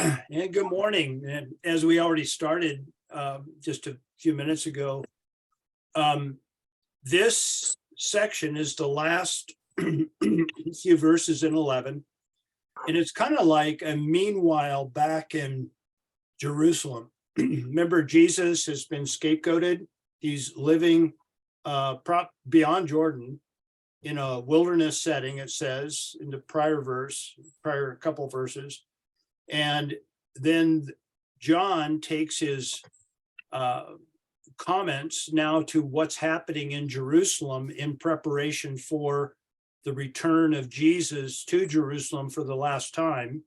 And good morning. And as we already started just a few minutes ago, this section is the last few verses in 11. And it's kind of like a meanwhile back in Jerusalem. Remember, Jesus has been scapegoated. He's living beyond Jordan in a wilderness setting, it says in the prior couple verses. And then John takes his comments now to what's happening in Jerusalem in preparation for the return of Jesus to Jerusalem for the last time,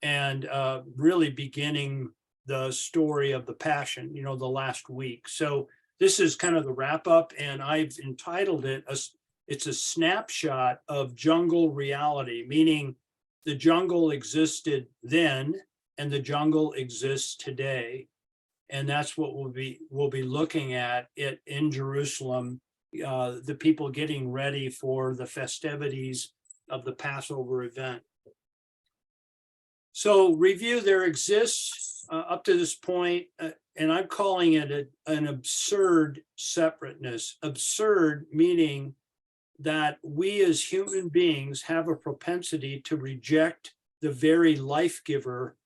and really beginning the story of the Passion, the last week. So this is kind of the wrap up, and I've entitled it, it's a snapshot of jungle reality, meaning the jungle existed then and the jungle exists today. And that's what we'll be looking at it in Jerusalem, the people getting ready for the festivities of the Passover event. So review, there exists up to this point, and I'm calling it an absurd separateness. Absurd meaning that we as human beings have a propensity to reject the very life giver,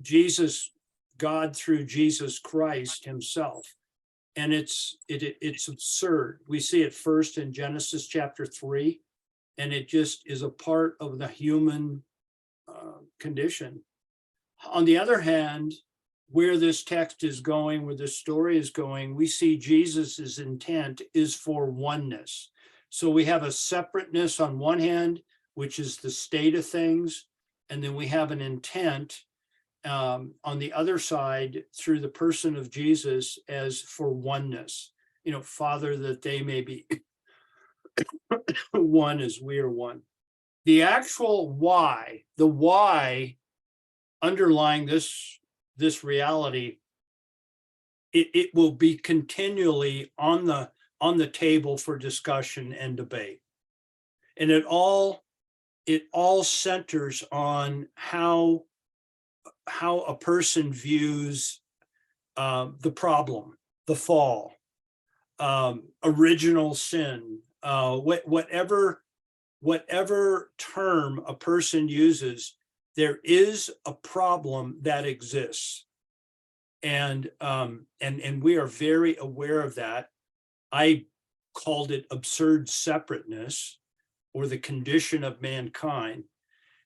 Jesus, God through Jesus Christ himself. And it's absurd. We see it first in Genesis chapter 3, and it just is a part of the human condition. On the other hand, where this text is going, where this story is going, we see Jesus's intent is for oneness. So we have a separateness on one hand, which is the state of things, and then we have an intent on the other side through the person of Jesus as for oneness. Father, that they may be one as we are one. The actual why, the why underlying this reality, it will be continually on the table for discussion and debate. And it all centers on how a person views the problem, the fall, original sin, whatever term a person uses, there is a problem that exists. And we are very aware of that. I called it absurd separateness, or the condition of mankind.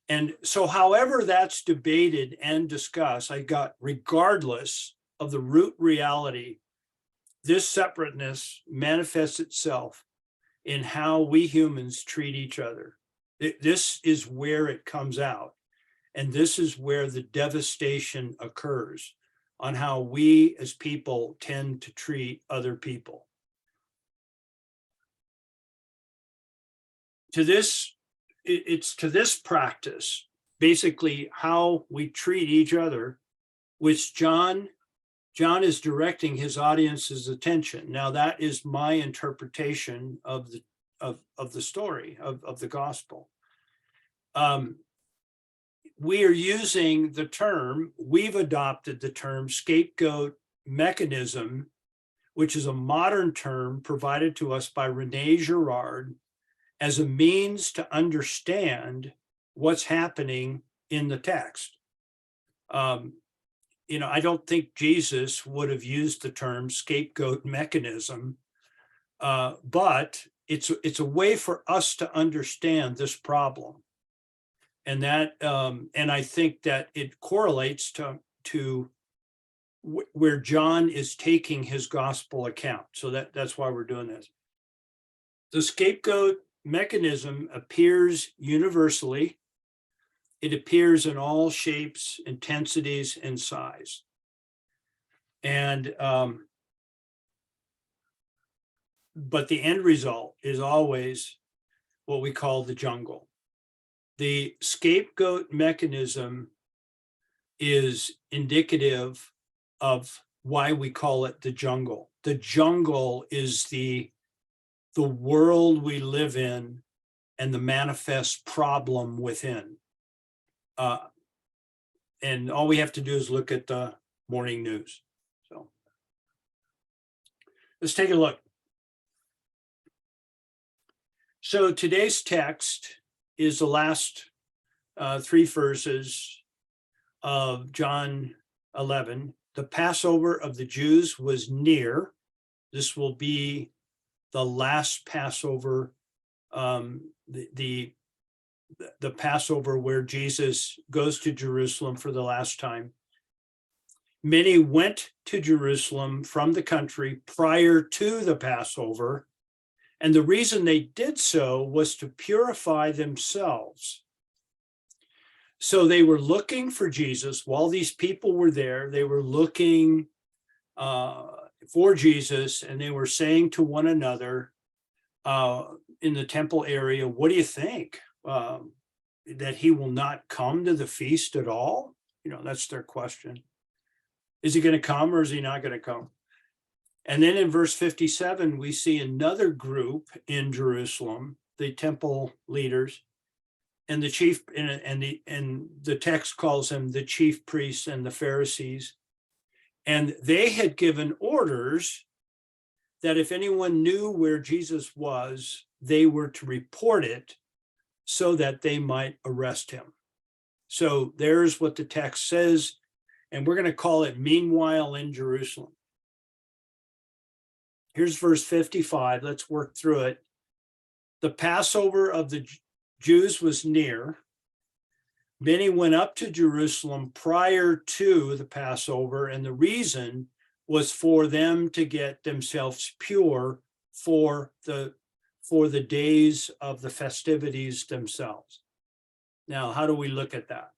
And so however that's debated and discussed, regardless of the root reality, this separateness manifests itself in how we humans treat each other. This is where it comes out. And this is where the devastation occurs, on how we as people tend to treat other people. It's to this practice, basically how we treat each other, which John is directing his audience's attention. Now, that is my interpretation of the story of the gospel. We are using the term, we've adopted the term scapegoat mechanism, which is a modern term provided to us by Rene Girard, as a means to understand what's happening in the text. I don't think Jesus would have used the term scapegoat mechanism, but it's a way for us to understand this problem. And I think that it correlates to where John is taking his gospel account. So that's why we're doing this. The scapegoat mechanism appears universally. It appears in all shapes, intensities, and size. And but the end result is always what we call the jungle. The scapegoat mechanism is indicative of why we call it the jungle. The jungle is the world we live in and the manifest problem within. And all we have to do is look at the morning news. So let's take a look. So today's text is the last 3 verses of John 11. The Passover of the Jews was near. This will be the last Passover, the Passover where Jesus goes to Jerusalem for the last time. Many went to Jerusalem from the country prior to the Passover, and the reason they did so was to purify themselves. So they were looking for Jesus. While these people were there, they were looking for Jesus, and they were saying to one another in the temple area, what do you think? That he will not come to the feast at all? That's their question. Is he going to come or is he not going to come? And then in verse 57, we see another group in Jerusalem, the temple leaders, and the chief, and the text calls them the chief priests and the Pharisees. And they had given orders that if anyone knew where Jesus was, they were to report it so that they might arrest him. So there's what the text says, and we're going to call it meanwhile in Jerusalem. Here's verse 55. Let's work through it. The Passover of the Jews was near. Many went up to Jerusalem prior to the Passover, and the reason was for them to get themselves pure for the days of the festivities themselves. Now, how do we look at that?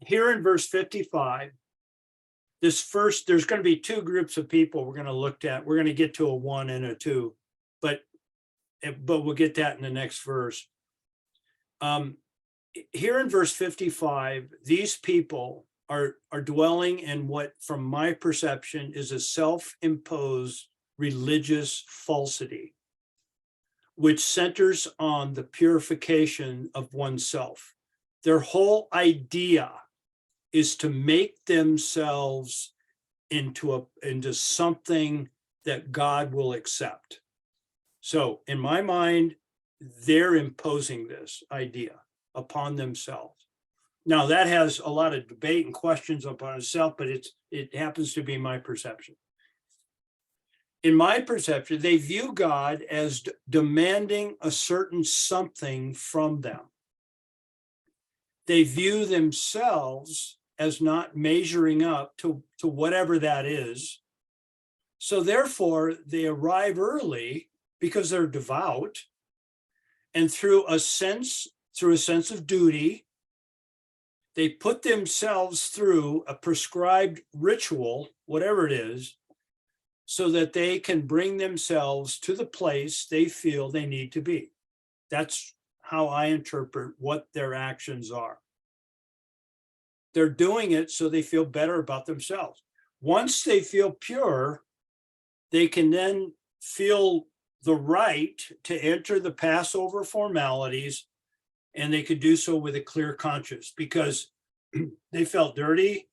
Here in verse 55, there's going to be 2 groups of people we're going to look at. We're going to get to a 1 and a 2, but we'll get that in the next verse. Here in verse 55, these people are dwelling in what, from my perception, is a self-imposed religious falsity, which centers on the purification of oneself. Their whole idea is to make themselves into something that God will accept. So in my mind, they're imposing this idea upon themselves. Now that has a lot of debate and questions upon itself, but it happens to be my perception. In my perception, they view God as demanding a certain something from them. They view themselves as not measuring up to whatever that is. So therefore, they arrive early because they're devout, and through a sense of duty, they put themselves through a prescribed ritual, whatever it is, so that they can bring themselves to the place they feel they need to be. That's how I interpret what their actions are. They're doing it so they feel better about themselves. Once they feel pure, they can then feel the right to enter the Passover formalities, and they could do so with a clear conscience because they felt dirty.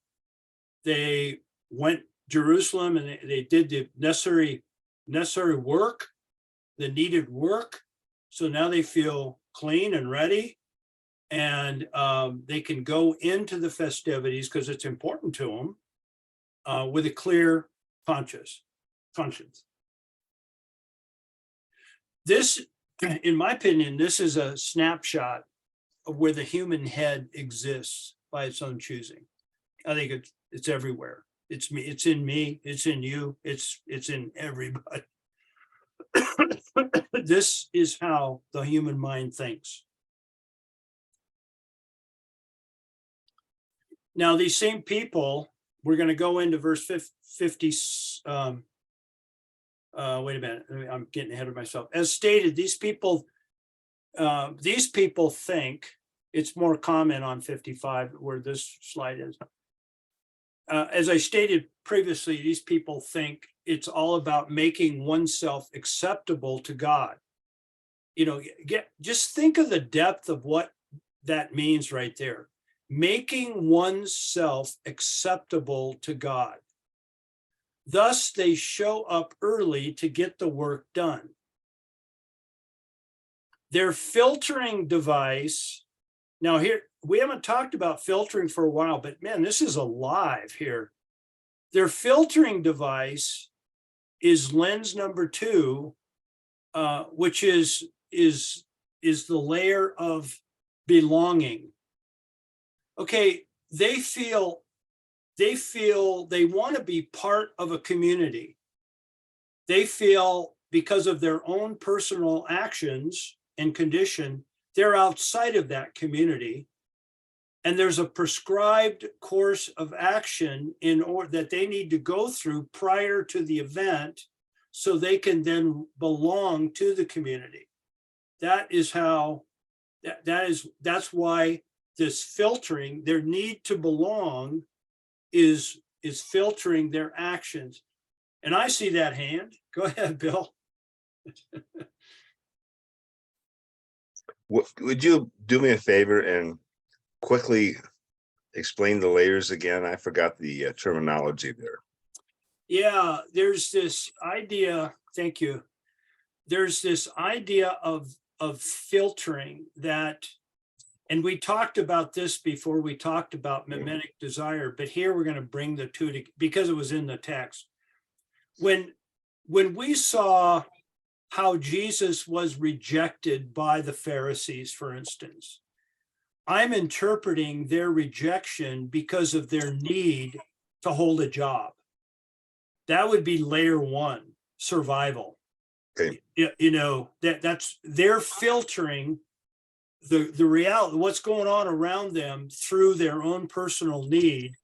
They went Jerusalem and they did the necessary work, the needed work. So now they feel clean and ready, and they can go into the festivities because it's important to them with a clear conscience. This, in my opinion, this is a snapshot of where the human head exists by its own choosing. I think it's everywhere. It's me. It's in me. It's in you. It's in everybody. This is how the human mind thinks. Now, these same people, we're going to go into verse 50. Wait a minute. I'm getting ahead of myself. As stated, these people think, it's more comment on 55 where this slide is. As I stated previously, these people think it's all about making oneself acceptable to God. Just think of the depth of what that means right there. Making oneself acceptable to God. Thus, they show up early to get the work done. Their filtering device, now here, we haven't talked about filtering for a while, but man, this is alive here. Their filtering device is lens number 2, which is the layer of belonging. Okay, they feel they want to be part of a community. They feel because of their own personal actions and condition, they're outside of that community. And there's a prescribed course of action in order that they need to go through prior to the event so they can then belong to the community. That is how, that's why this filtering, their need to belong is filtering their actions. And I see that hand. Go ahead, Bill. Would you do me a favor and quickly explain the layers again? I forgot the terminology there. Yeah, there's this idea, thank you. There's this idea of filtering that, and we talked about this before we talked about mimetic desire, but here we're going to bring the two together because it was in the text. When we saw how Jesus was rejected by the Pharisees, for instance, I'm interpreting their rejection because of their need to hold a job. That would be layer 1, survival. Okay. You know, that's they're filtering the reality, what's going on around them through their own personal need,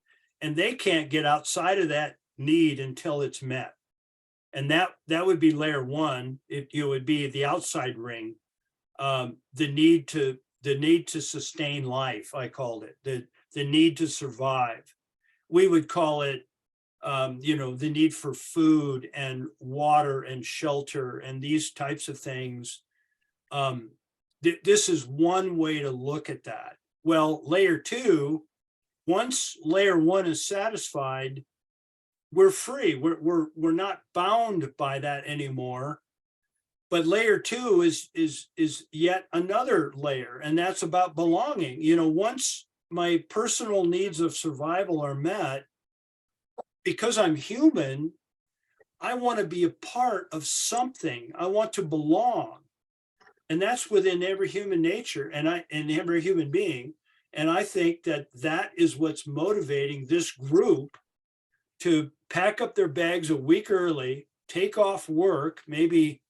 and they can't get outside of that need until it's met. And that would be layer 1. It would be the outside ring, the need to sustain life. I called it the need to survive. We would call it, the need for food and water and shelter and these types of things. This is one way to look at that. Well, layer 2, once layer 1 is satisfied, we're free. We're not bound by that anymore. But layer 2 is yet another layer, and that's about belonging. You know, once my personal needs of survival are met, because I'm human, I want to be a part of something. I want to belong. And that's within every human nature and every human being. And I think that is what's motivating this group to pack up their bags a week early, take off work, maybe,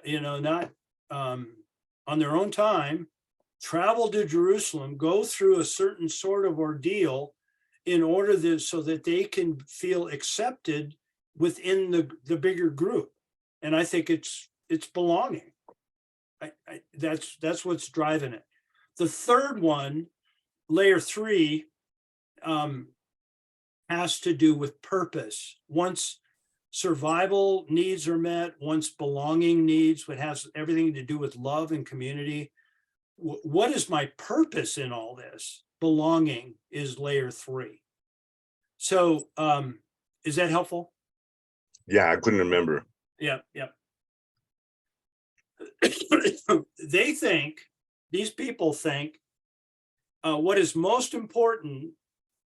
not on their own time, travel to Jerusalem, go through a certain sort of ordeal in order so that they can feel accepted within the bigger group. And I think it's belonging. That's what's driving it. The third one, layer 3, has to do with purpose. Once survival needs are met, once belonging needs, what has everything to do with love and community. What is my purpose in all this? Belonging is layer 3. So is that helpful? Yeah, I couldn't remember. Yeah. These people think what is most important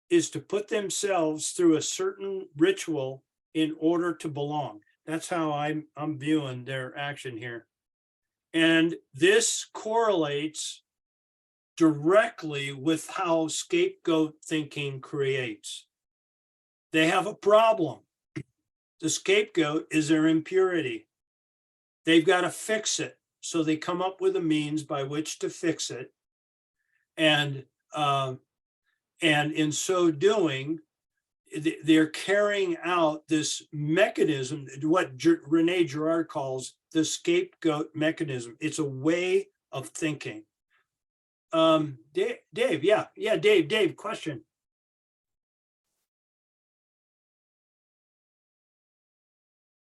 is to put themselves through a certain ritual in order to belong. That's how I'm viewing their action here. And this correlates directly with how scapegoat thinking creates. They have a problem. The scapegoat is their impurity. They've got to fix it. So they come up with a means by which to fix it. And in so doing, they're carrying out this mechanism, what Rene Girard calls the scapegoat mechanism. It's a way of thinking. Dave, Dave, question.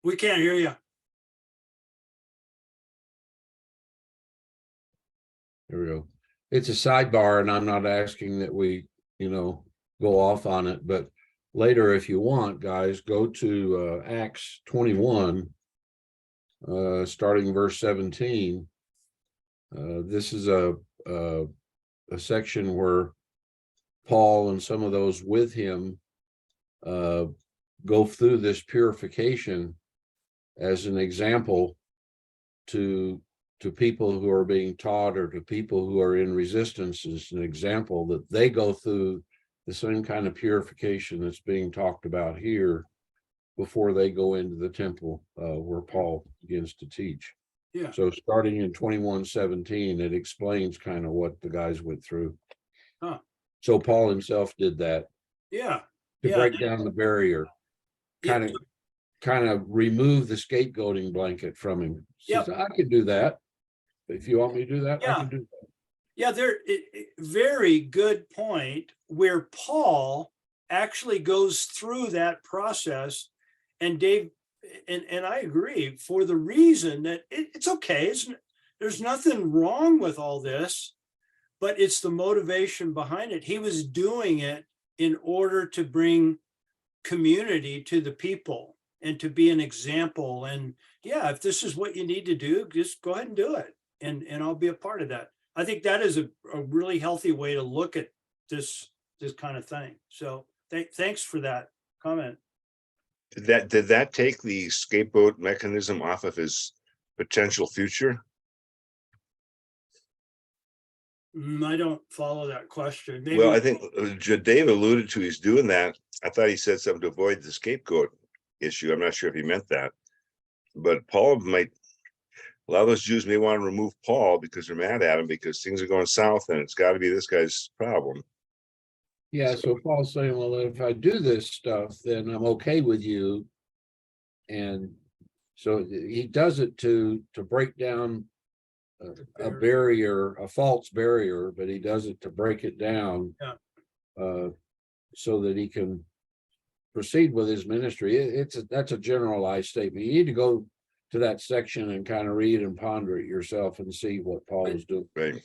We can't hear you. Here we go. it's a sidebar, and I'm not asking that we, go off on it, but later, if you want, guys, go to Acts 21, starting verse 17. This is a section where Paul and some of those with him go through this purification as an example to people who are being taught, or to people who are in resistance, as an example that they go through the same kind of purification that's being talked about here before they go into the temple where Paul begins to teach. Yeah. So starting in 21:17, it explains kind of what the guys went through. Huh. So Paul himself did that Yeah. to Yeah. break down the barrier, kind of remove the scapegoating blanket from him. Says, I can do that. If you want me to do that, I Yeah. can do that. Yeah, very good point, where Paul actually goes through that process. And Dave, and I agree, for the reason that it's okay. There's nothing wrong with all this, but it's the motivation behind it. He was doing it in order to bring community to the people and to be an example. And yeah, if this is what you need to do, just go ahead and do it. And I'll be a part of that. I think that is a really healthy way to look at this kind of thing. So thanks for that comment. Did that take the scapegoat mechanism off of his potential future? I don't follow that question. Maybe Well, I think Dave alluded to he's doing that. I thought he said something to avoid the scapegoat issue. I'm not sure if he meant that, but Paul might. A lot of those Jews may want to remove Paul because they're mad at him because things are going south, and it's got to be this guy's problem. Yeah, so Paul's saying, well, if I do this stuff, then I'm okay with you. And so he does it to break down a barrier, a false barrier, but he does it to break it down. Yeah. So that he can proceed with his ministry. That's a generalized statement. You need to go to that section and kind of read and ponder it yourself and see what Paul is doing. Right.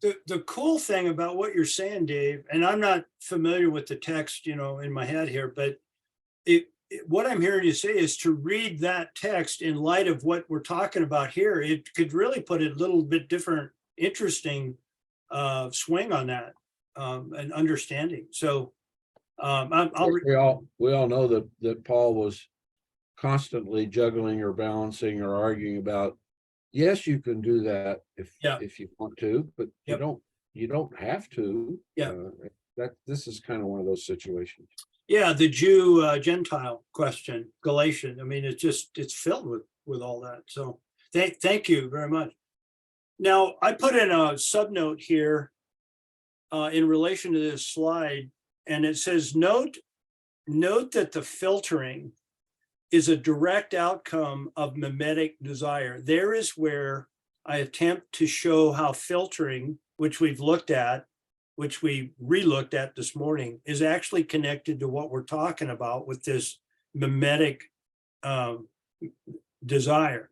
The cool thing about what you're saying, Dave, and I'm not familiar with the text, in my head here, but what I'm hearing you say is to read that text in light of what we're talking about here. It could really put a little bit different, interesting swing on that and understanding. So we all know that Paul was constantly juggling or balancing or arguing about, yes, you can do that if you want to, but you don't have to. This is kind of one of those situations. Yeah, the Jew Gentile question, Galatian. I mean, it's filled with all that. So thank you very much. Now, I put in a subnote here in relation to this slide, and it says, note that the filtering is a direct outcome of mimetic desire. There is where I attempt to show how filtering, which we've looked at, which we re-looked at this morning, is actually connected to what we're talking about with this mimetic desire.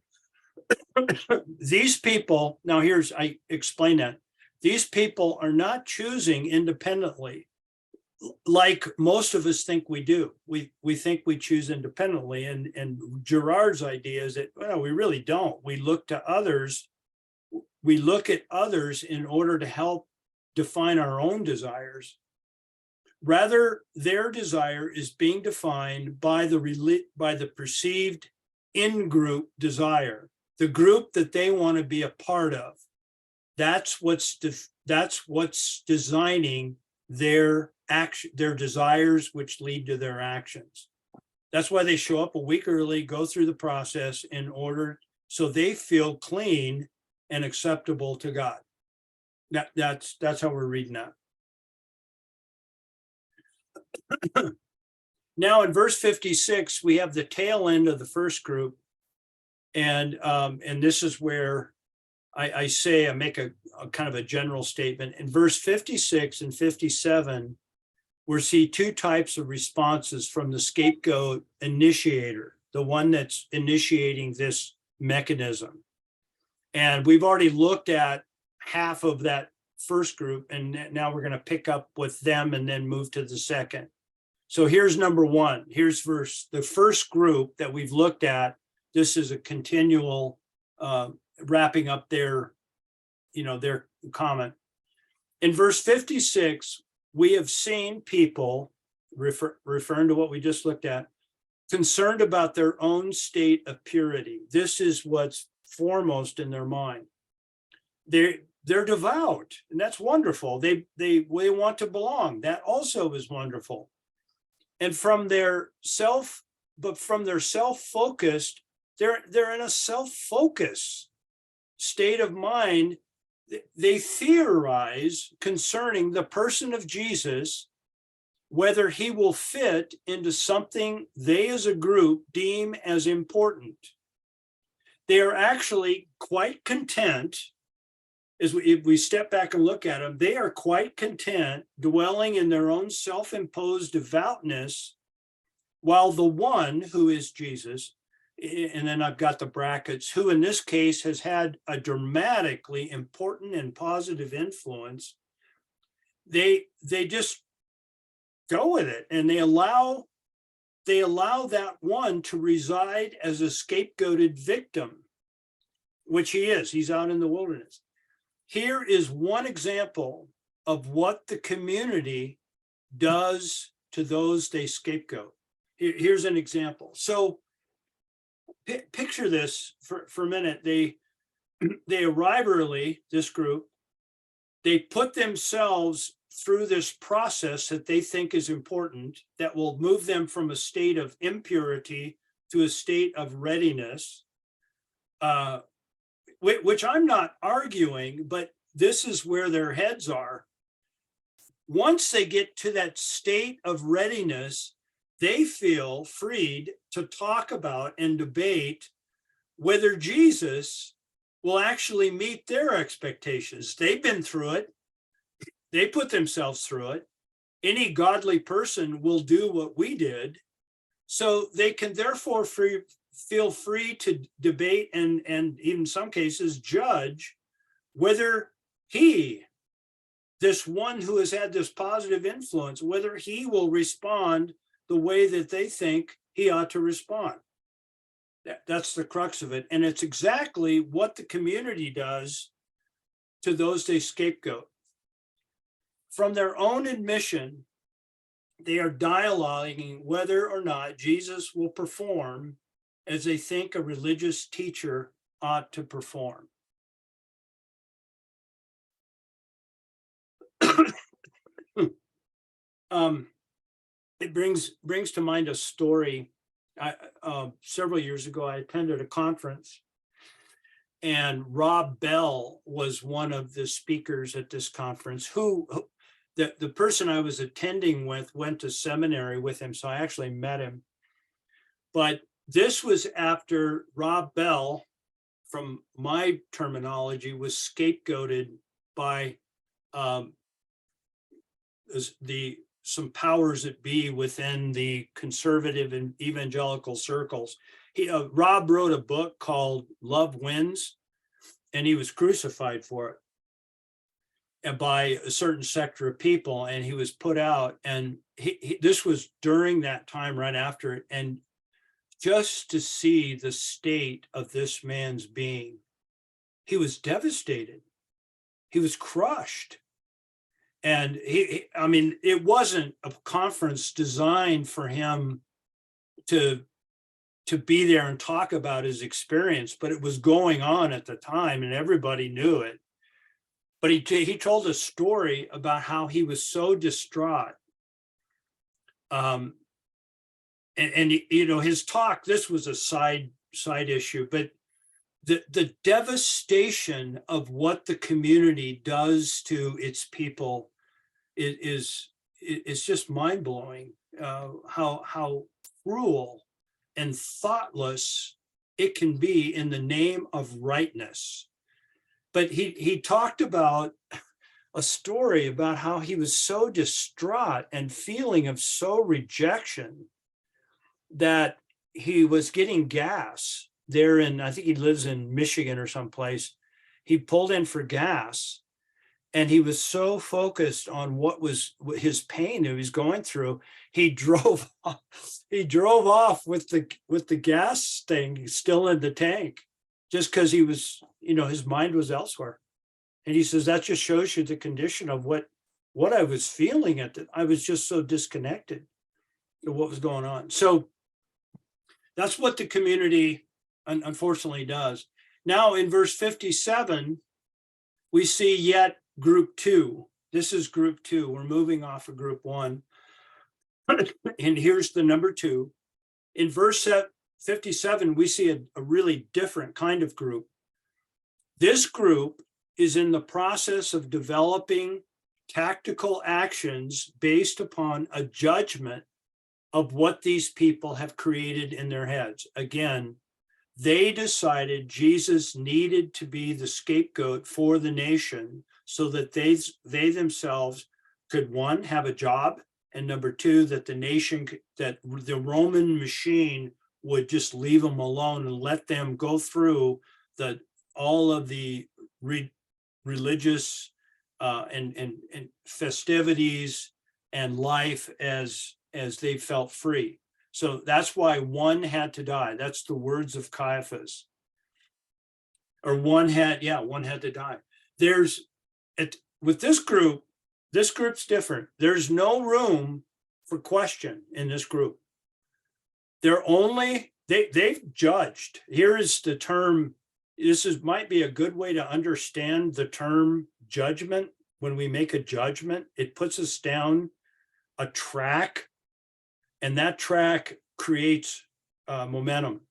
These people, now I explain that. These people are not choosing independently like most of us think we do. We think we choose independently, and Gerard's idea is that, well, we really don't. We look to others. We look at others in order to help define our own desires. Rather, their desire is being defined by the perceived in-group desire, the group that they want to be a part of. That's what's designing their desires, which lead to their actions. That's why they show up a week early, go through the process in order so they feel clean and acceptable to God. That's how we're reading that. Now in verse 56, we have the tail end of the first group. And this is where I make a kind of a general statement. In verse 56 and 57, we see two types of responses from the scapegoat initiator, the one that's initiating this mechanism. And we've already looked at half of that first group, and now we're going to pick up with them and then move to the second. So here's number one. Here's the first group that we've looked at. This is a continual wrapping up their comment. In verse 56, we have seen people, referring to what we just looked at, concerned about their own state of purity. This is what's foremost in their mind. They're devout, and that's wonderful. They want to belong. That also is wonderful. And from their self-focused, they're in a self-focused state of mind. They theorize concerning the person of Jesus, whether he will fit into something they as a group deem as important. They are actually quite content, if we step back and look at them, they are quite content dwelling in their own self-imposed devoutness, while the one who is Jesus, and then I've got the brackets, who in this case has had a dramatically important and positive influence, they just go with it, and they allow that one to reside as a scapegoated victim, which he is. He's out in the wilderness. Here is one example of what the community does to those they scapegoat. Here's an example. So picture this for a minute. They arrive early, this group. They put themselves through this process that they think is important, that will move them from a state of impurity to a state of readiness, which I'm not arguing, but this is where their heads are. Once they get to that state of readiness, they feel freed to talk about and debate whether Jesus will actually meet their expectations. They've been through it. They put themselves through it. Any godly person will do what we did. So they can therefore feel free to debate and in some cases judge whether this one who has had this positive influence, whether he will respond the way that they think he ought to respond. That's the crux of it. And it's exactly what the community does to those they scapegoat. From their own admission, they are dialoguing whether or not Jesus will perform as they think a religious teacher ought to perform. It brings to mind a story. Several years ago, I attended a conference, and Rob Bell was one of the speakers at this conference. The person I was attending with went to seminary with him, so I actually met him. But this was after Rob Bell, from my terminology, was scapegoated by some powers that be within the conservative and evangelical circles. Rob wrote a book called Love Wins, and he was crucified for it and by a certain sector of people, and he was put out. And this was during that time, right after it. And just to see the state of this man's being, he was devastated. He was crushed. And it wasn't a conference designed for him to be there and talk about his experience, but it was going on at the time and everybody knew it. But he told a story about how he was so distraught. And his talk, this was a side issue, but the devastation of what the community does to its people is just mind-blowing. How cruel and thoughtless it can be in the name of rightness. But he talked about a story about how he was so distraught and feeling of so rejection that he was getting gas there I think he lives in Michigan or someplace. He pulled in for gas, And he was so focused on what his pain that he was going through, he drove off with the gas thing still in the tank, just because he was, his mind was elsewhere. And he says that just shows you the condition of what I was feeling I was just so disconnected to what was going on. So that's what the community unfortunately does. Now in verse 57, we see yet group 2. This is group 2. We're moving off of group 1. And here's the number 2. In verse 57, we see a really different kind of group. This group is in the process of developing tactical actions based upon a judgment of what these people have created in their heads. Again, they decided Jesus needed to be the scapegoat for the nation so that they themselves could, 1, have a job, and number 2, that the nation, that the Roman machine would just leave them alone and let them go through all of the religious and festivities and life as they felt free. So that's why one had to die. That's the words of Caiaphas. Or one had to die. With this group's different. There's no room for question in this group. They've judged. Here is the term. Might be a good way to understand the term judgment. When we make a judgment, it puts us down a track, and that track creates momentum.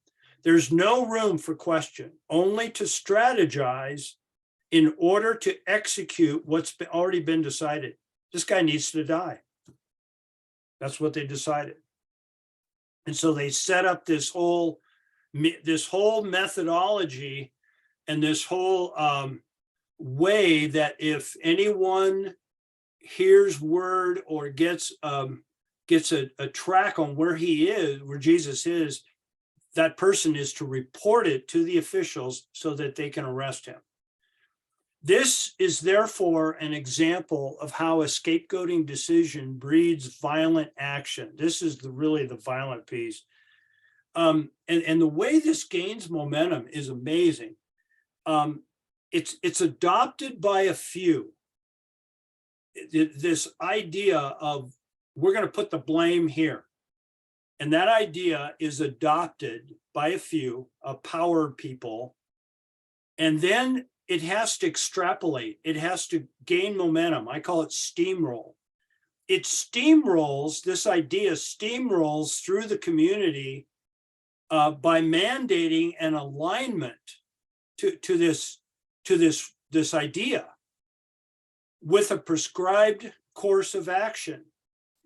There's no room for question, only to strategize in order to execute what's already been decided. This guy needs to die. That's what they decided. And so they set up this whole methodology and this whole way that if anyone hears word or gets a track on where Jesus is, that person is to report it to the officials so that they can arrest him. This is therefore an example of how a scapegoating decision breeds violent action. This is really the violent piece. And the way this gains momentum is amazing. It's adopted by a few. This idea of we're going to put the blame here. And that idea is adopted by a few, power people. And then it has to extrapolate. It has to gain momentum. I call it steamroll. It steamrolls, this idea steamrolls through the community by mandating an alignment to this idea with a prescribed course of action.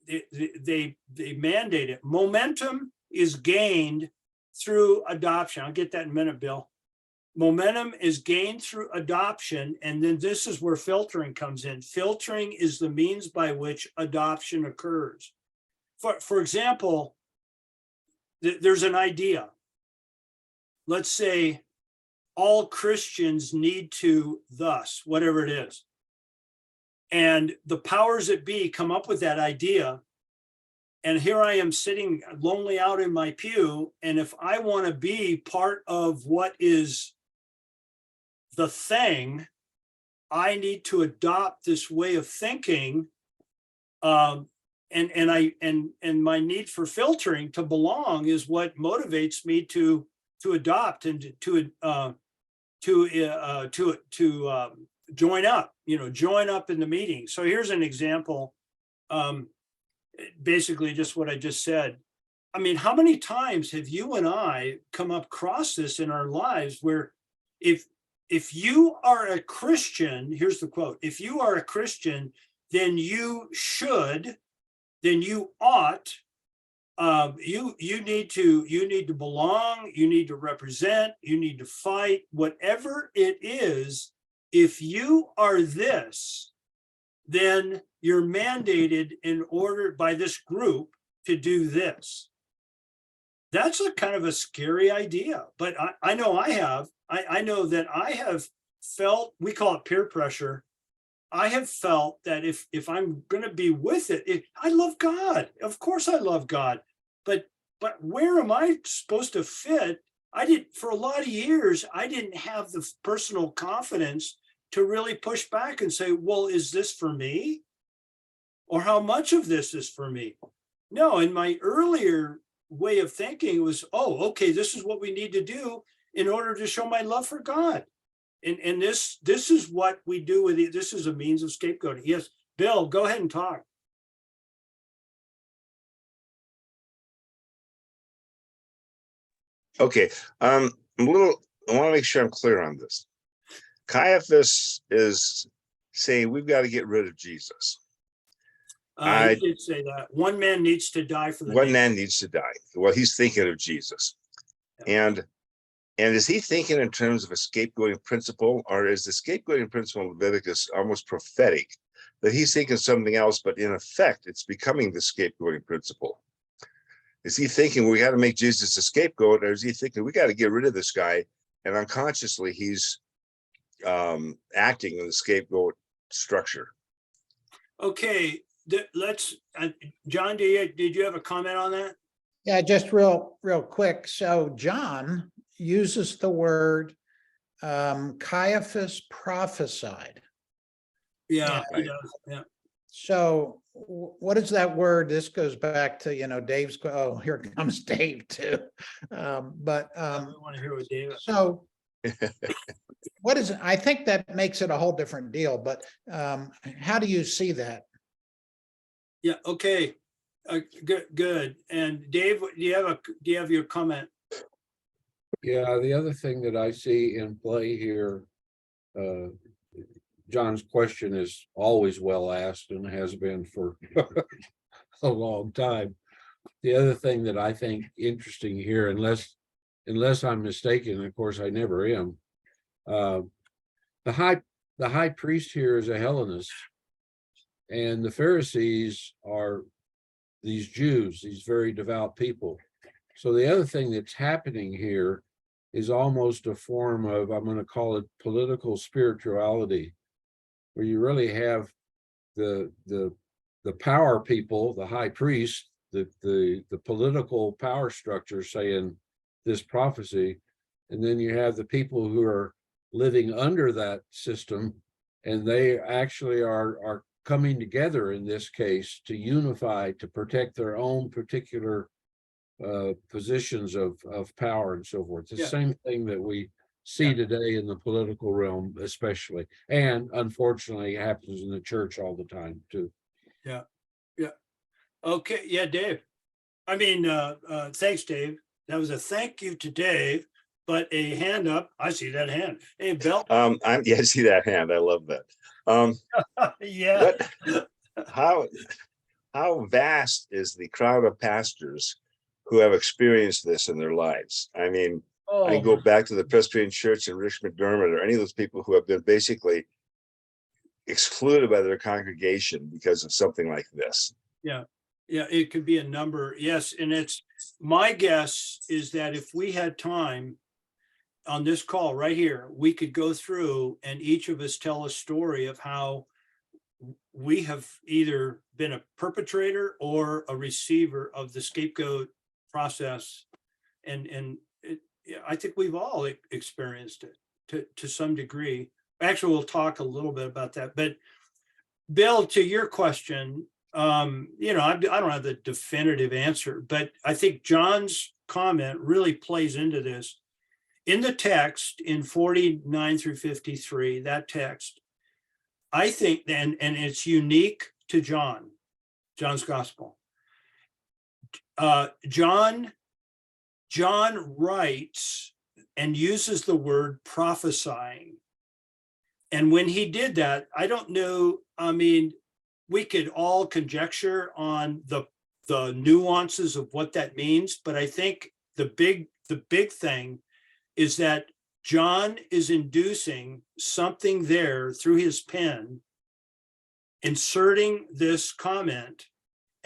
They mandate it. Momentum is gained through adoption. I'll get that in a minute, Bill. Momentum is gained through adoption, and then this is where filtering comes in. Filtering is the means by which adoption occurs. For example, there's an idea. Let's say all Christians need to thus, whatever it is. And the powers that be come up with that idea. And here I am sitting lonely out in my pew. And if I want to be part of what is the thing, I need to adopt this way of thinking. And my need for filtering to belong is what motivates me to adopt and to join up, join up in the meeting. So here's an example. Basically just what I just said. I mean, how many times have you and I come across this in our lives where if you are a Christian, here's the quote, if you are a Christian, then you should, then you ought, you need to belong, you need to represent, you need to fight, whatever it is. If you are this, then you're mandated in order by this group to do this. That's a kind of a scary idea, but I know I know that I have felt, we call it peer pressure. I have felt that if I'm going to be with it, I love God. Of course I love God. But where am I supposed to fit? For a lot of years, I didn't have the personal confidence to really push back and say, well, is this for me? Or how much of this is for me? No, in my earlier way of thinking was, oh, okay, this is what we need to do in order to show my love for God. And this is what we do with it. This is a means of scapegoating. Yes, Bill, go ahead and talk. Okay, I want to make sure I'm clear on this. Caiaphas is saying we've got to get rid of Jesus. He did say that one man needs to die for the One nation. man needs to die. Well, he's thinking of Jesus. Yeah. And is he thinking in terms of a scapegoating principle, or is the scapegoating principle in Leviticus almost prophetic, that he's thinking something else, but in effect, it's becoming the scapegoating principle? Is he thinking we got to make Jesus a scapegoat, or is he thinking we got to get rid of this guy? And unconsciously, he's acting in the scapegoat structure. Okay, let's, John, did you have a comment on that? Yeah, just real quick. So John uses the word Caiaphas prophesied. Yeah, Right. he does. Yeah. So what is that word? This goes back to, Dave's, oh, here comes Dave too. I want to hear what David. So what is it? I think that makes it a whole different deal, but how do you see that? Yeah, okay. Good. And Dave, do you have your comment? Yeah, the other thing that I see in play here, John's question is always well asked and has been for a long time. The other thing that I think interesting here, unless I'm mistaken, of course I never am, the high priest here is a Hellenist, and the Pharisees are these Jews, these very devout people. So the other thing that's happening here is almost a form of, I'm going to call it political spirituality, where you really have the power people, the high priest, the political power structure saying this prophecy, and then you have the people who are living under that system, and they actually are coming together in this case to unify, to protect their own particular positions of power and so forth. The same thing that we see today in the political realm, especially, and unfortunately happens in the church all the time too. Yeah. Okay. Yeah, Dave. I mean, thanks, Dave. That was a thank you to Dave, but a hand up. I see that hand. Hey, Bill. I see that hand. I love that. Yeah. How vast is the crowd of pastors who have experienced this in their lives? I mean, I go back to the Presbyterian Church in Rich McDermott, or any of those people who have been basically excluded by their congregation because of something like this. Yeah, it could be a number. Yes, and it's my guess is that if we had time on this call right here, we could go through and each of us tell a story of how we have either been a perpetrator or a receiver of the scapegoat process, and I think we've all experienced it to some degree. Actually, we'll talk a little bit about that. But Bill, to your question, I don't have the definitive answer, but I think John's comment really plays into this. In the text in 49 through 53, that text, I think, and it's unique to John's gospel. John writes and uses the word prophesying. And when he did that, I don't know, I mean, we could all conjecture on the nuances of what that means, but I think the big thing is that John is inducing something there through his pen, inserting this comment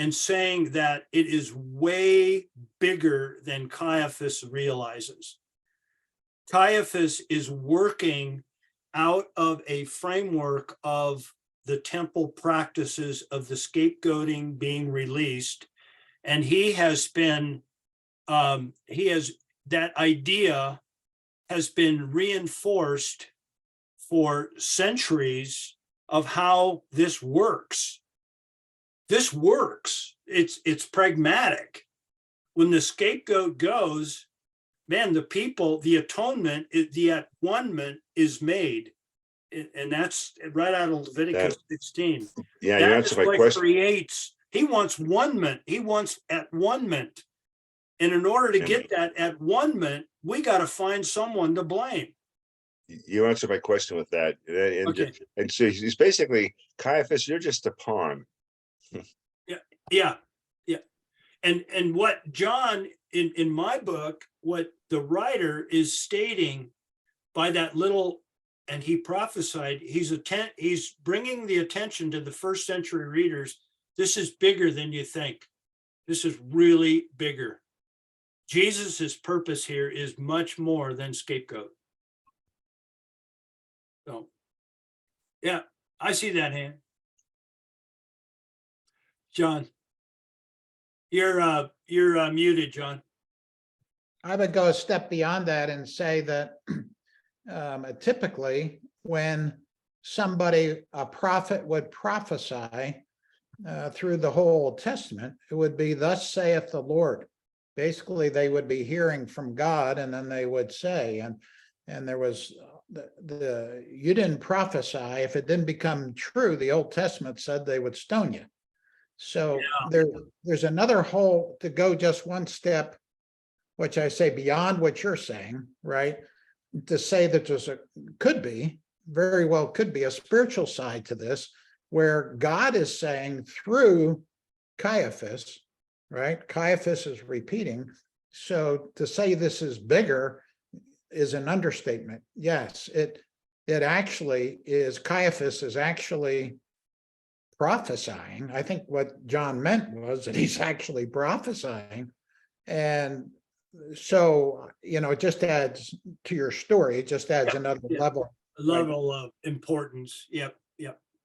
and saying that it is way bigger than Caiaphas realizes. Caiaphas is working out of a framework of the temple practices of the scapegoating being released. And he has been, that idea has been reinforced for centuries of how this works. This works. It's pragmatic. When the scapegoat goes, man, the people, the atonement, the at-one-ment is made. And that's right out of Leviticus 16. Yeah, you That answered is my what question. creates, he wants one-ment, he wants at-one-ment. And in order to get that at-one-ment, we got to find someone to blame. You answered my question with that. Okay. And so he's basically, Caiaphas, you're just a pawn. Yeah. And what John, in my book, what the writer is stating by that little, and he prophesied, he's bringing the attention to the first century readers. This is bigger than you think. This is really bigger. Jesus's purpose here is much more than scapegoat. So, yeah, I see that hand. John, you're muted, John. I would go a step beyond that and say that typically when a prophet would prophesy through the whole Old Testament, it would be, "Thus saith the Lord." Basically, they would be hearing from God, and then they would say, and there was you didn't prophesy. If it didn't become true, the Old Testament said they would stone you. So there's another whole, to go just one step, which I say beyond what you're saying, right? To say that there's very well could be a spiritual side to this, where God is saying through Caiaphas, right? Caiaphas is repeating. So to say this is bigger is an understatement. Yes, it actually is. Caiaphas is actually prophesying. I think what John meant was that he's actually prophesying. And so, it just adds to your story. It just adds another level. A level of importance. Yep.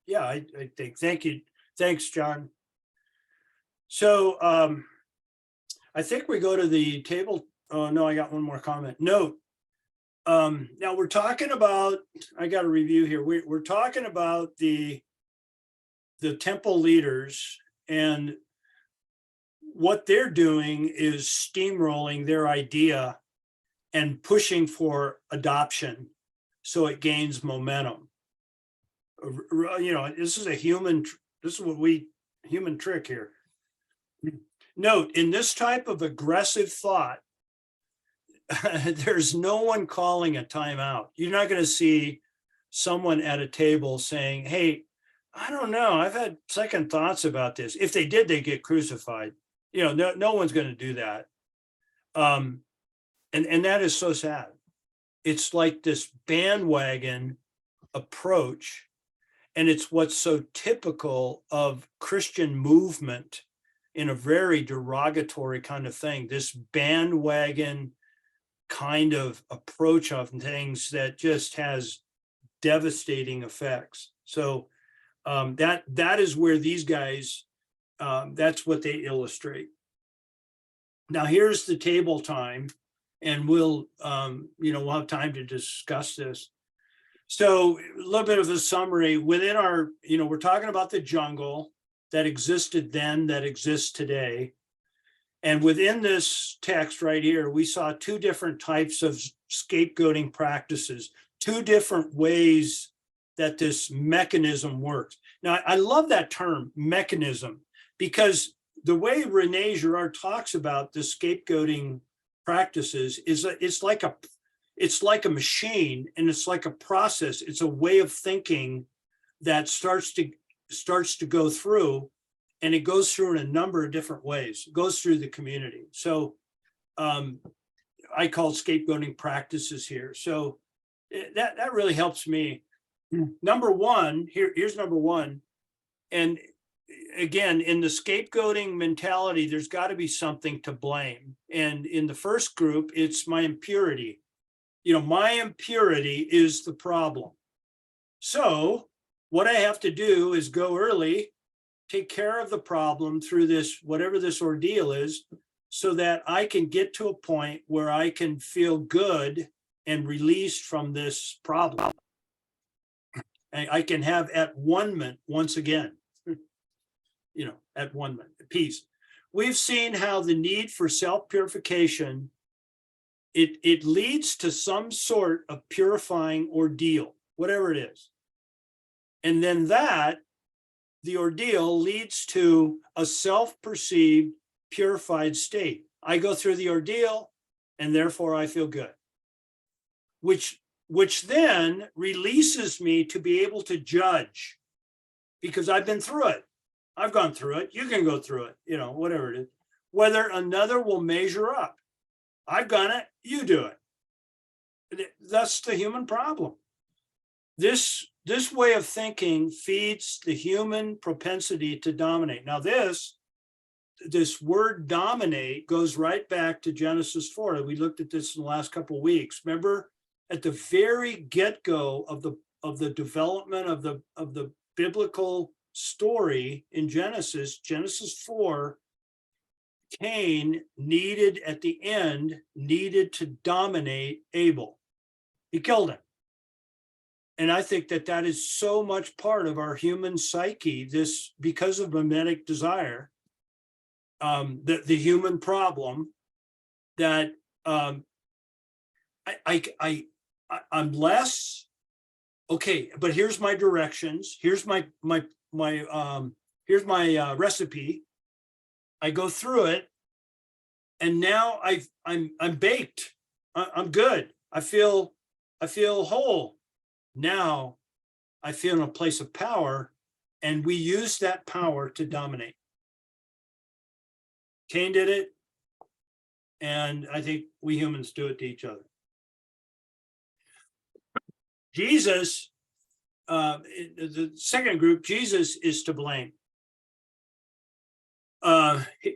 Yeah, I think. Thank you. Thanks, John. So I think we go to the table. Oh, no, I got one more comment. Note. Now we're talking about, I got a review here. We're talking about the temple leaders, and what they're doing is steamrolling their idea and pushing for adoption so it gains momentum. This is human trick here. Note, in this type of aggressive thought, there's no one calling a timeout. You're not going to see someone at a table saying, "Hey, I don't know, I've had second thoughts about this." If they did, they get crucified. No one's going to do that. And that is so sad. It's like this bandwagon approach, and it's what's so typical of Christian movement in a very derogatory kind of thing, this bandwagon kind of approach of things that just has devastating effects. So that is where these guys, that's what they illustrate. Now here's the table time, and we'll have time to discuss this. So a little bit of a summary within our, we're talking about the jungle that existed then, that exists today. And within this text right here, we saw two different types of scapegoating practices, two different ways that this mechanism works. Now, I love that term, mechanism, because the way Rene Girard talks about the scapegoating practices is it's like a machine, and it's like a process. It's a way of thinking that starts to go through, and it goes through in a number of different ways. It goes through the community. So I call scapegoating practices here. So that really helps me. Number one, here's number one. And again, in the scapegoating mentality, there's got to be something to blame. And in the first group, it's my impurity. My impurity is the problem. So what I have to do is go early, take care of the problem through this, whatever this ordeal is, so that I can get to a point where I can feel good and released from this problem. I can have at one-ment once again, at one-ment, peace. We've seen how the need for self-purification, it leads to some sort of purifying ordeal, whatever it is. And then the ordeal leads to a self-perceived purified state. I go through the ordeal and therefore I feel good, which then releases me to be able to judge, because I've been through it. I've gone through it. You can go through it, whatever it is, whether another will measure up. I've done it, you do it. That's the human problem. This way of thinking feeds the human propensity to dominate. Now this word dominate goes right back to Genesis 4. We looked at this in the last couple of weeks. Remember, at the very get-go of the development of the biblical story in Genesis 4, Cain at the end needed to dominate Abel. He killed him. And I think that is so much part of our human psyche, because of mimetic desire, the human problem, that I'm less okay, but here's my directions. Here's my recipe. I go through it, and now I'm baked. I'm good. I feel whole. Now I feel in a place of power, and we use that power to dominate. Cain did it, and I think we humans do it to each other. Jesus, the second group, Jesus is to blame.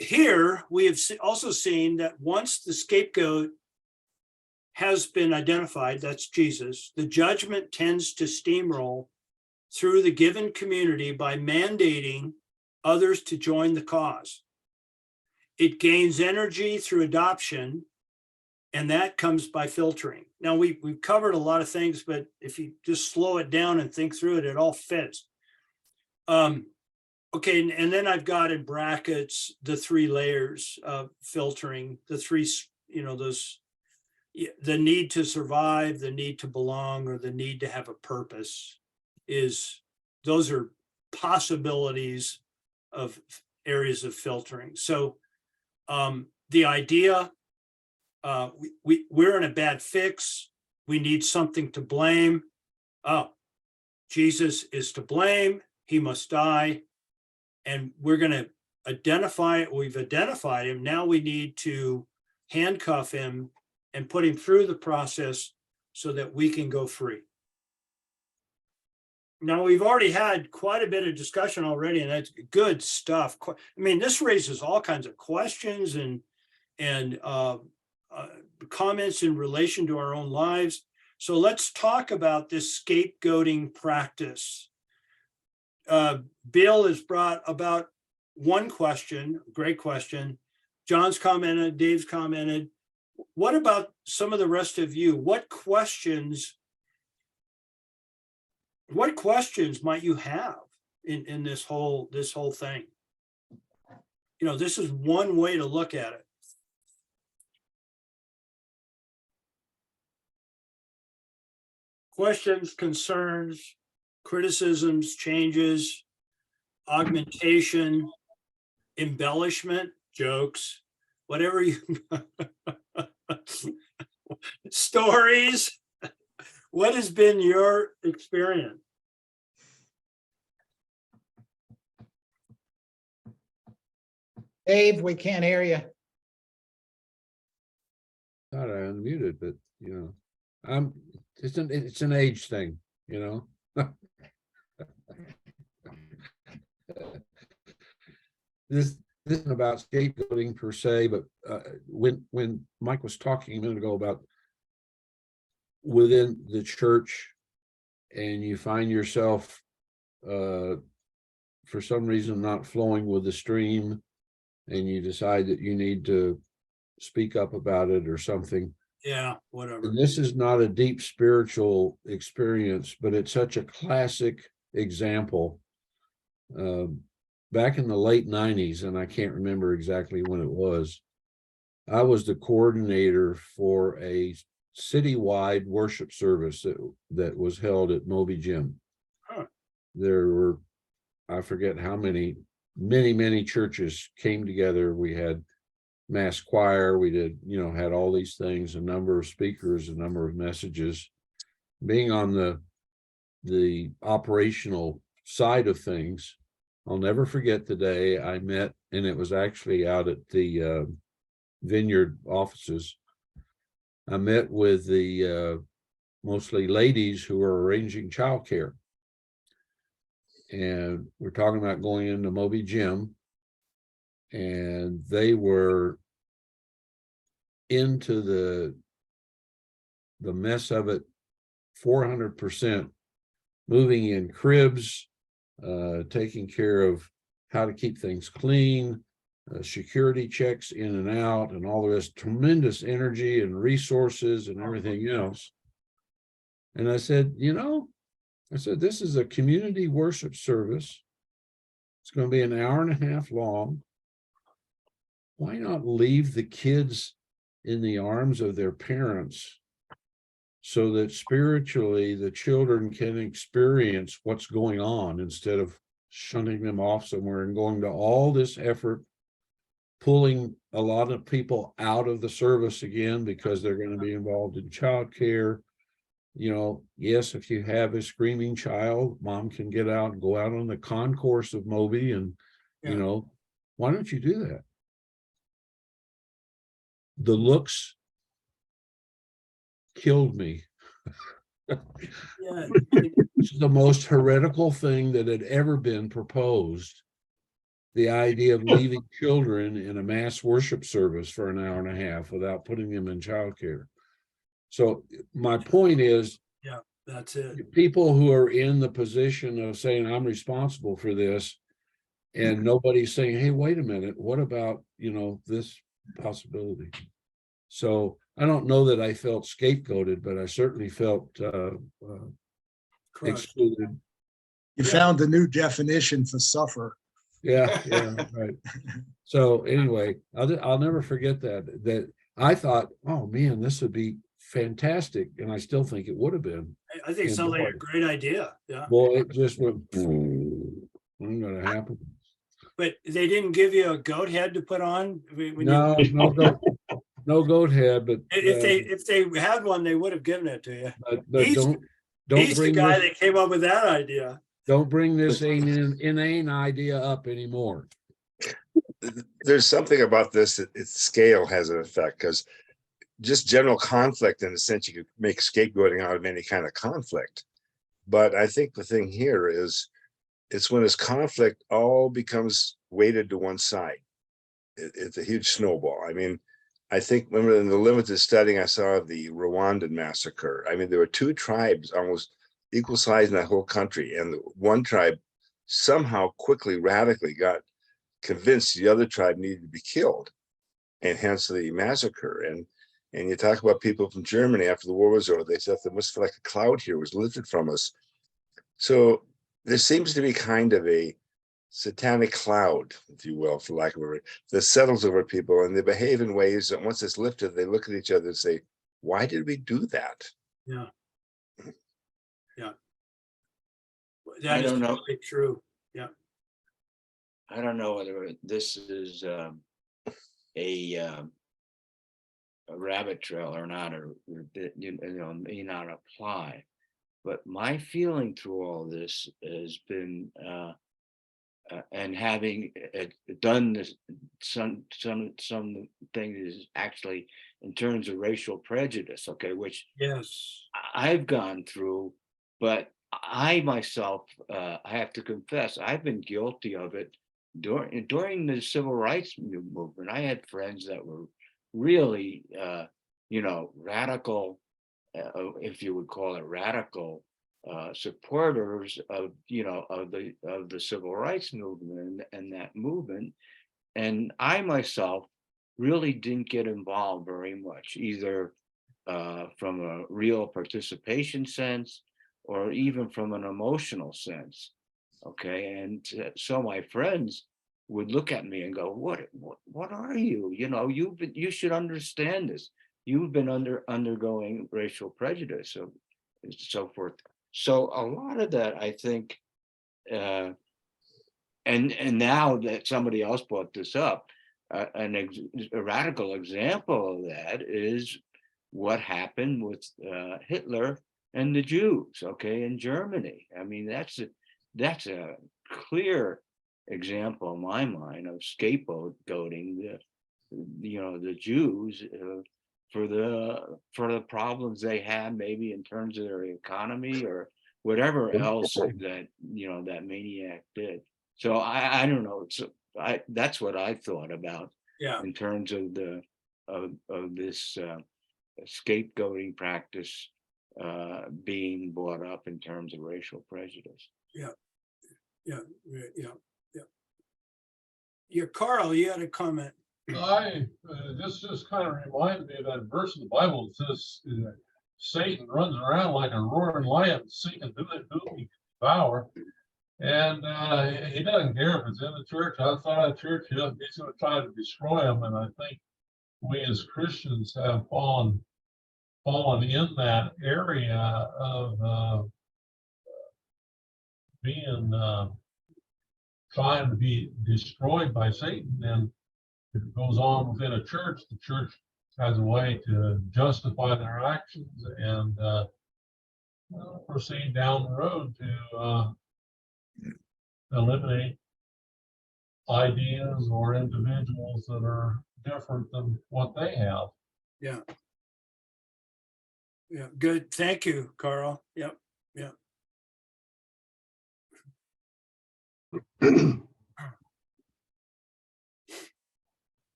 Here, we have also seen that once the scapegoat has been identified, that's Jesus, the judgment tends to steamroll through the given community by mandating others to join the cause. It gains energy through adoption, and that comes by filtering. Now, we've covered a lot of things, but if you just slow it down and think through it, it all fits. Okay, and then I've got in brackets the 3 layers of filtering, the 3, the need to survive, the need to belong, or the need to have a purpose. Those are possibilities of areas of filtering. So the idea, we're in a bad fix. We need something to blame. Oh, Jesus is to blame. He must die. And we're going to identify it. We've identified him. Now we need to handcuff him and put him through the process so that we can go free. Now, we've already had quite a bit of discussion already, and that's good stuff. I mean, this raises all kinds of questions and comments in relation to our own lives. So let's talk about this scapegoating practice. Bill has brought about one question, great question. John's commented, Dave's commented. What about some of the rest of you? What questions might you have in this whole thing? This is one way to look at it. Questions, concerns, criticisms, changes, augmentation, embellishment, jokes, whatever you stories. What has been your experience? Dave, we can't hear you. Thought I unmuted, but it's an age thing, This isn't about scapegoating per se, but when Mike was talking a minute ago about within the church, and you find yourself for some reason not flowing with the stream, and you decide that you need to speak up about it or something. Yeah, whatever. And this is not a deep spiritual experience, but it's such a classic example. Back in the late 90s, and I can't remember exactly when it was, I was the coordinator for a citywide worship service that was held at Moby Gym. Huh. There were, I forget how many churches came together. We had mass choir, we did, had all these things, a number of speakers, a number of messages. Being on the operational side of things, I'll never forget the day I met, and it was actually out at the Vineyard offices. I met with the mostly ladies who are arranging childcare. And we're talking about going into Moby Gym, and they were into the mess of it 400%, moving in cribs, taking care of how to keep things clean, security checks in and out, and all the rest, tremendous energy and resources and everything else. And I said, this is a community worship service. It's going to be an hour and a half long. Why not leave the kids in the arms of their parents so that spiritually the children can experience what's going on, instead of shunting them off somewhere and going to all this effort, pulling a lot of people out of the service again because they're going to be involved in childcare. Yes, if you have a screaming child, mom can get out and go out on the concourse of Moby, and why don't you do that? The looks killed me. Yeah, It's the most heretical thing that had ever been proposed. The idea of leaving children in a mass worship service for an hour and a half without putting them in childcare. So my point is, that's it. people who are in the position of saying, I'm responsible for this, and nobody's saying, hey, wait a minute, what about, this possibility? So I don't know that I felt scapegoated, but I certainly felt excluded. You found a new definition for suffer. Yeah, right. So anyway, I'll never forget that I thought, oh man, this would be fantastic, and I still think it would have been. I think it sounds like a great idea. Yeah. Boy, it just went, ain't gonna happen. But they didn't give you a goat head to put on? No goat head, but If they had one, they would have given it to you. but He's don't the bring guy this, that came up with that idea. don't bring this inane idea up anymore. There's something about this that its scale has an effect, because just general conflict, in a sense, you could make scapegoating out of any kind of conflict. But I think the thing here is, it's when this conflict all becomes weighted to one side. It's a huge snowball. I mean, I think remember in the limited studying I saw of the Rwandan massacre, I mean, there were two tribes almost equal size in that whole country. And one tribe somehow quickly, radically got convinced the other tribe needed to be killed, and hence the massacre. And you talk about people from Germany after the war was over, they said there must feel like a cloud here was lifted from us. So there seems to be kind of a satanic cloud, if you will, for lack of a word, that settles over people, and they behave in ways that once it's lifted, they look at each other and say, why did we do that? Yeah. I don't know. Totally true. Yeah. I don't know whether this is a rabbit trail or not, or may not apply. But my feeling through all this has been, and having done this, some things actually in terms of racial prejudice, okay, which Yes. I've gone through, but I myself, I have to confess, I've been guilty of it during the civil rights movement. I had friends that were really, radical, if you would call it radical, supporters of, of the civil rights movement and that movement. And I myself really didn't get involved very much, either from a real participation sense or even from an emotional sense. Okay. And so my friends would look at me and go, what are you? You should understand this. You've been undergoing racial prejudice, and so forth. So a lot of that, I think, and now that somebody else brought this up, a radical example of that is what happened with Hitler and the Jews, okay, in Germany. I mean, that's a clear example in my mind of scapegoating the Jews for the problems they had, maybe in terms of their economy or whatever else that that maniac did. So I don't know. That's what I thought about Yeah. in terms of of this scapegoating practice being brought up in terms of racial prejudice. Yeah. Yeah. Yeah. Carl, you had a comment. This just kind of reminded me of that verse in the Bible that says Satan runs around like a roaring lion seeking who he can devour. And he doesn't care if it's in the church, outside of the church, he's going to try to destroy them. And I think we as Christians have fallen in that area of being trying to be destroyed by Satan. And if it goes on within a church, the church has a way to justify their actions and proceed down the road to eliminate ideas or individuals that are different than what they have. Yeah. Yeah. Good. Thank you, Carl. Yep. Yeah.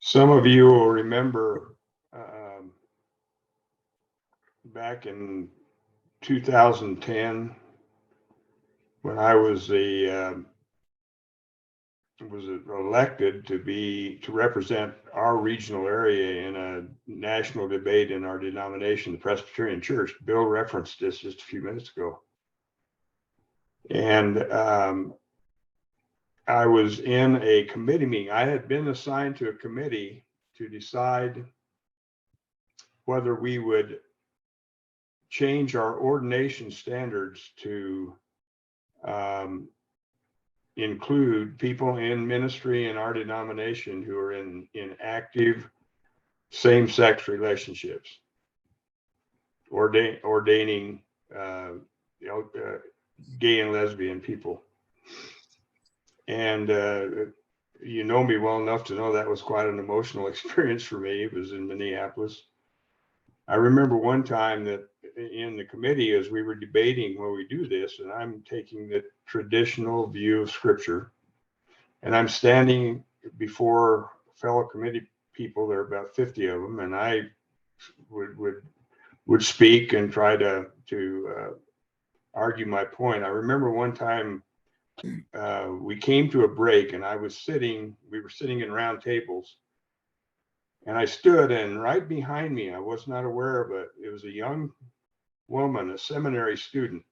Some of you will remember back in 2010 when I was elected to represent our regional area in a national debate in our denomination, the Presbyterian Church. Bill referenced this just a few minutes ago. And I was in a committee meeting. I had been assigned to a committee to decide whether we would change our ordination standards to include people in ministry in our denomination who are in active same-sex relationships, ordaining gay and lesbian people. And you know me well enough to know that was quite an emotional experience for me. It was in Minneapolis. I remember one time that in the committee, as we were debating when we do this, and I'm taking the traditional view of scripture, and I'm standing before fellow committee people, there are about 50 of them, and I would speak and try to argue my point. I remember one time we came to a break, and we were sitting in round tables, and I stood, and right behind me, I was not aware of it, it was a young woman, a seminary student.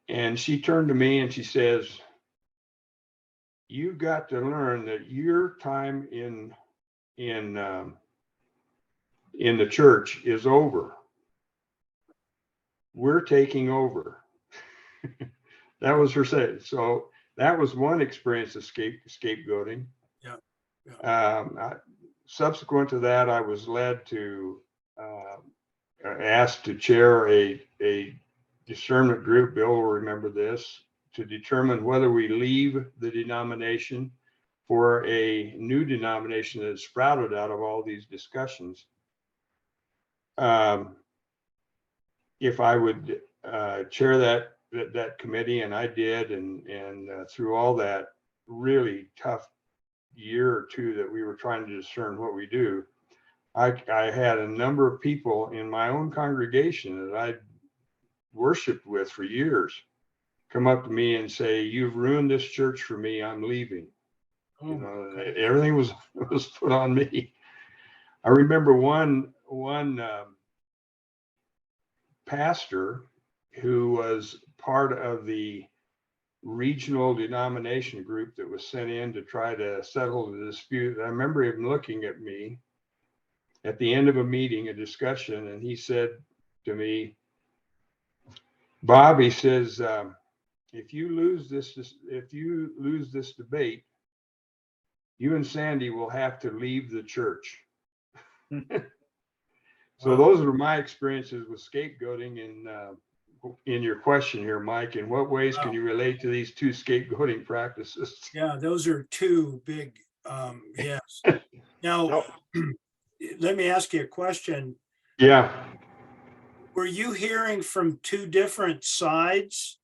And she turned to me and she says, "You've got to learn that your time in the church is over. We're taking over." That was her say. So that was one experience of scapegoating. Yeah. Subsequent to that, I was asked to chair a discernment group. Bill will remember this, to determine whether we leave the denomination for a new denomination that sprouted out of all these discussions. If I would chair that committee, and I did, and through all that really tough year or two that we were trying to discern what we do, I had a number of people in my own congregation that I'd worshiped with for years come up to me and say, "You've ruined this church for me. I'm leaving." Oh, You my know, God. everything was put on me. I remember one pastor who was part of the regional denomination group that was sent in to try to settle the dispute. I remember him looking at me at the end of a meeting, a discussion, and he said to me, "Bob," he says, if you lose this debate, you and Sandy will have to leave the church." So those were my experiences with scapegoating. And in your question here, Mike, in what ways can you relate to these two scapegoating practices? Yeah, those are two big, yes. Now, No, let me ask you a question. Yeah. Were you hearing from two different sides?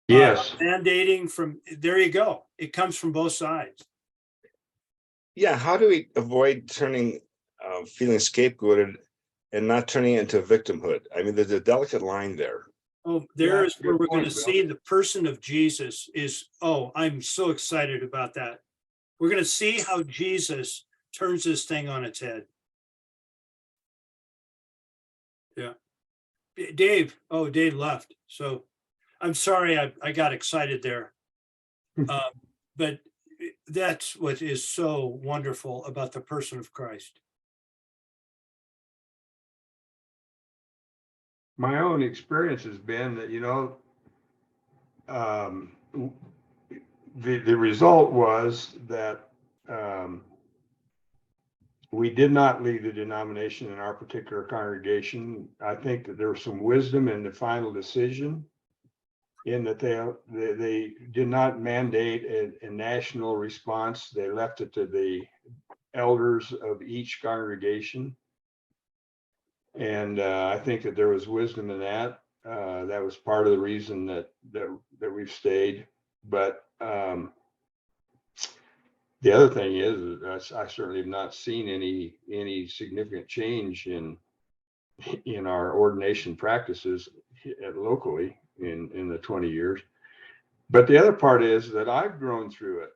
Yes. Mandating from, there you go. It comes from both sides. yeah, how do we avoid turning, feeling scapegoated and not turning it into victimhood? I mean, there's a delicate line there. Oh, Yeah, there's where good we're going to point, Bill. see the person of Jesus is, oh, I'm so excited about that. We're going to see how Jesus turns this thing on its head. Yeah. Dave, oh, Dave left. So I'm sorry, I got excited there. But that's what is so wonderful about the person of Christ. My own experience has been that, the result was that we did not leave the denomination in our particular congregation. I think that there was some wisdom in the final decision, in that they did not mandate a national response. They left it to the elders of each congregation. And I think that there was wisdom in that. That was part of the reason that we've stayed. But the other thing is, I certainly have not seen any significant change in our ordination practices locally in the 20 years. But the other part is that I've grown through it.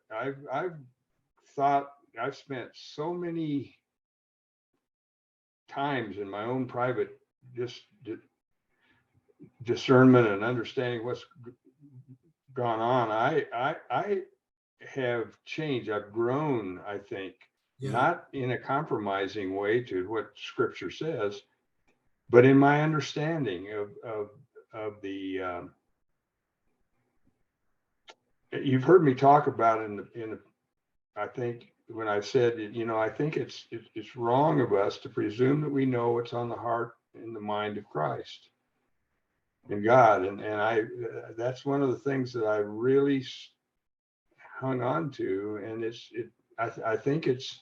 I've spent so many times in my own private discernment and understanding what's gone on. I have changed. I've grown, I think, not in a compromising way to what Scripture says, but in my understanding of the. You've heard me talk about I think when I said, I think it's wrong of us to presume that we know what's on the heart and the mind of Christ and God, and that's one of the things that I really hung on to, and I think it's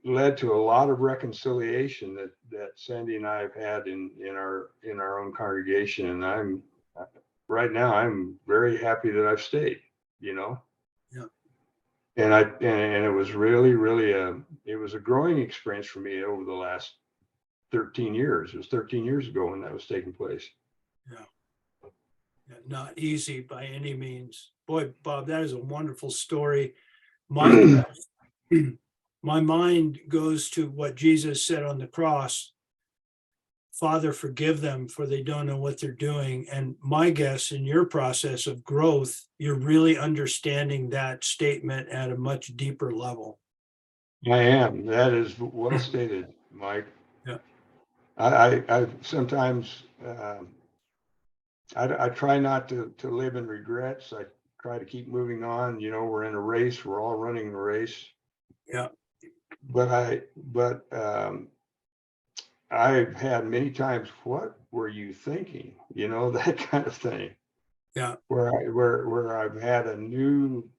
led to a lot of reconciliation that Sandy and I have had in our own congregation, and right now I'm very happy that I've stayed. Yeah. And it was really it was a growing experience for me over the last 13 years. It was 13 years ago when that was taking place. Yeah. Not easy by any means. Boy, Bob, that is a wonderful story. My mind goes to what Jesus said on the cross. Father, forgive them, for they don't know what they're doing. And my guess, in your process of growth, you're really understanding that statement at a much deeper level. I am. That is well stated, Mike. Yeah. I sometimes I try not to live in regrets. I try to keep moving on. We're in a race. We're all running the race. Yeah. But I've had many times, what were you thinking? That kind of thing. Yeah. Where I've had a new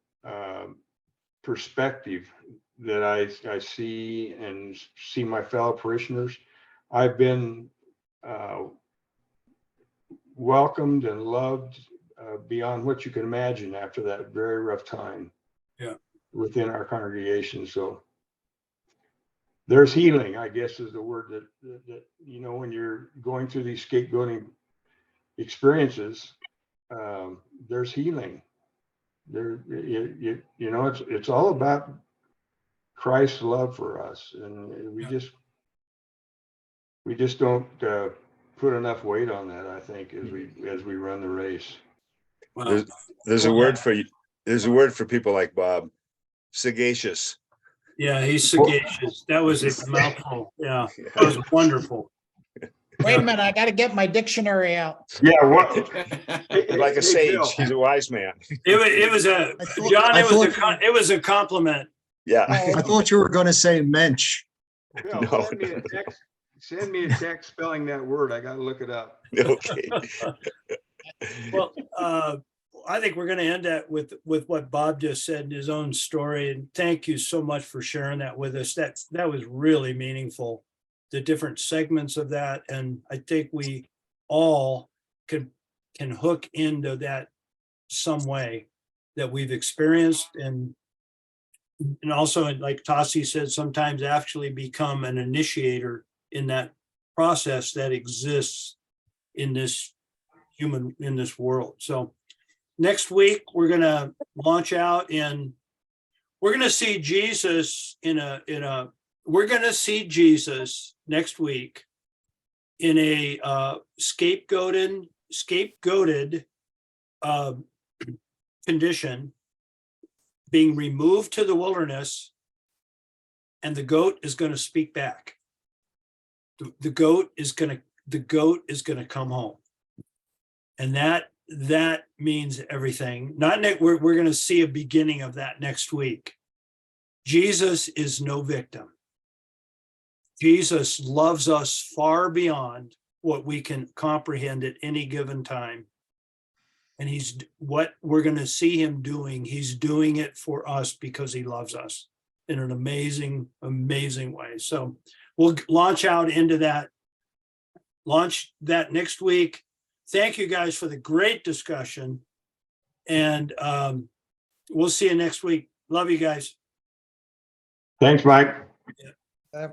perspective that I see and see my fellow parishioners. I've been welcomed and loved beyond what you can imagine after that very rough time. Yeah. Within our congregation. So there's healing, I guess is the word that, when you're going through these scapegoating experiences, there's healing. It's all about Christ's love for us. And we just don't put enough weight on that, I think, as we run the race. Well, There's a word for you. There's a word for people like Bob, sagacious. yeah, he's sagacious. That was a mouthful. Yeah, that was wonderful. Wait a minute, I got to get my dictionary out. Yeah, what? Like a Hey, sage. Bill. He's a wise man. It was a, I thought- John, I it was a compliment. Yeah. I thought you were going to say mensch. Bill, No. send me a text spelling that word. I got to look it up. Okay. Well, I think we're going to end that with what Bob just said in his own story. And thank you so much for sharing that with us. That was really meaningful, the different segments of that. And I think we all can hook into that some way that we've experienced. And also, like Tassi said, sometimes actually become an initiator in that process that exists in this world. So next week, we're going to launch out we're going to see Jesus we're going to see Jesus next week in a scapegoated condition, being removed to the wilderness, and the goat is going to speak back. The goat is going to come home. And that means everything. We're going to see a beginning of that next week. Jesus is no victim. Jesus loves us far beyond what we can comprehend at any given time. And what we're going to see him doing, he's doing it for us because he loves us in an amazing, amazing way. So we'll launch that next week. Thank you guys for the great discussion. And we'll see you next week. Love you guys. Thanks, Mike. Uh,